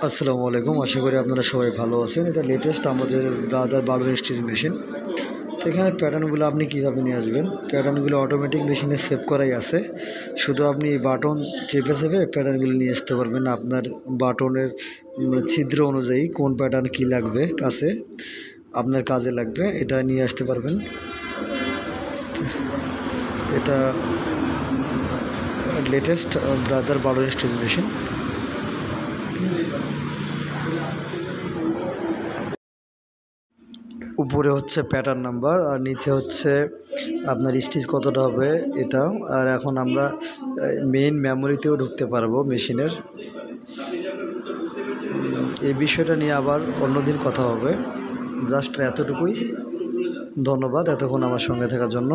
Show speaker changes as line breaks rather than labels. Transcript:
আসসালামু আলাইকুম। আশা করি আপনারা সবাই ভালো আছেন। এটা লেটেস্ট আমাদের ব্রাদার বালুর স্টিচ মেশিন। তো এখানে প্যাটার্নগুলো আপনি কীভাবে নিয়ে আসবেন, প্যাটার্নগুলো অটোমেটিক মেশিনে সেভ করাই আছে। শুধু আপনি এই বাটন চেপে চেপে প্যাটার্নগুলো নিয়ে আসতে পারবেন। আপনার বাটনের ছিদ্র অনুযায়ী কোন প্যাটার্ন কী লাগবে কাছে আপনার কাজে লাগবে, এটা নিয়ে আসতে পারবেন। এটা লেটেস্ট ব্রাদার বালুর স্টিচ মেশিন। উপরে হচ্ছে প্যাটার্ন নাম্বার আর নিচে হচ্ছে আপনার স্টিচ কতটা হবে এটা। আর এখন আমরা মেইন মেমোরিতেও ঢুকতে পারবো মেশিনের। এই বিষয়টা নিয়ে আবার অন্যদিন কথা হবে। জাস্ট এতটুকুই। ধন্যবাদ এতক্ষণ আমার সঙ্গে থাকার জন্য।